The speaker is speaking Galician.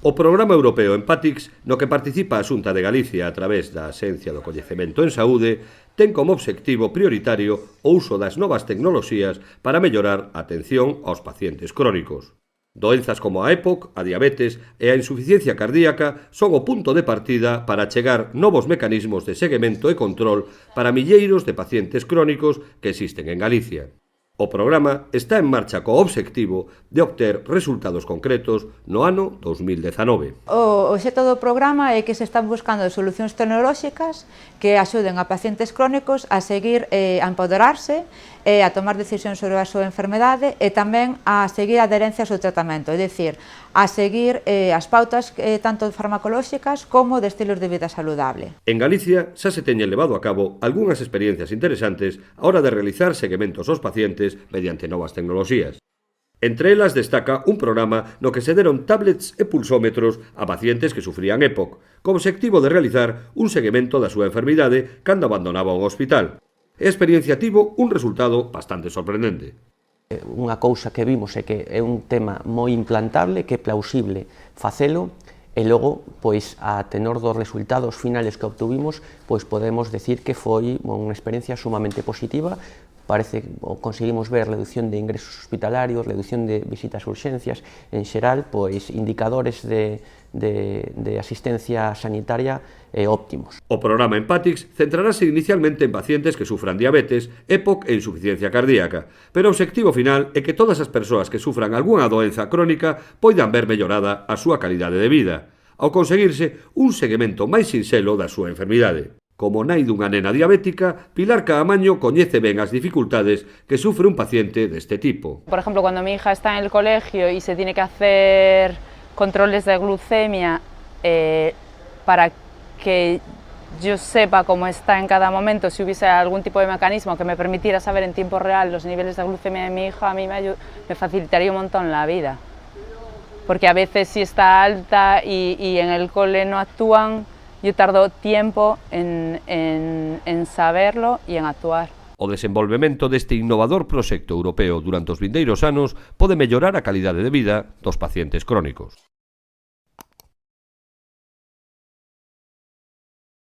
O Programa Europeo Empatix, no que participa a Xunta de Galicia a través da Axencia do Coñecemento en Saúde, ten como obxectivo prioritario o uso das novas tecnoloxías para mellorar a atención aos pacientes crónicos. Doenzas como a EPOC, a diabetes e a insuficiencia cardíaca son o punto de partida para chegar novos mecanismos de seguimento e control para milleiros de pacientes crónicos que existen en Galicia. O programa está en marcha co obxectivo de obter resultados concretos no ano 2019. O obxecto do programa é que se están buscando solucións tecnolóxicas que axuden a pacientes crónicos a seguir a empoderarse e a tomar decisións sobre a súa enfermedade e tamén a seguir a adherencia ao seu tratamento, é dicir, a seguir as pautas tanto farmacolóxicas como de estilos de vida saludable. En Galicia xa se teñen levado a cabo algunhas experiencias interesantes a hora de realizar seguimentos aos pacientes mediante novas tecnoloxías. Entre elas destaca un programa no que se deron tablets e pulsómetros a pacientes que sufrían EPOC, co obxectivo de realizar un seguimento da súa enfermidade cando abandonaba un hospital. A experiencia tivo un resultado bastante sorprendente. Unha cousa que vimos é que é un tema moi implantable, que é plausible facelo, e logo, pois, a tenor dos resultados finales que obtuvimos, pois podemos decir que foi unha experiencia sumamente positiva. Parece que conseguimos ver reducción de ingresos hospitalarios, reducción de visitas a urxencias, en xeral, pois, indicadores de asistencia sanitaria óptimos. O programa Empatix centrarase inicialmente en pacientes que sufran diabetes, EPOC e insuficiencia cardíaca, pero o obxectivo final é que todas as persoas que sufran algunha doenza crónica poidan ver mellorada a súa calidade de vida, ao conseguirse un seguimento máis sinxelo da súa enfermidade. Como nai dunha nena diabética, Pilar Caamaño coñece ben as dificultades que sufre un paciente deste tipo. Por ejemplo, cuando mi hija está en el colegio y se tiene que hacer controles de glucemia para que yo sepa cómo está en cada momento, si hubiese algún tipo de mecanismo que me permitiera saber en tiempo real los niveles de glucemia de mi hija, a mí me facilitaría un montón la vida. Porque a veces si está alta y en el cole no actúan, yo tardo tiempo en saberlo e en actuar. O desenvolvemento deste innovador proxecto europeo durante os vindeiros anos pode mellorar a calidade de vida dos pacientes crónicos.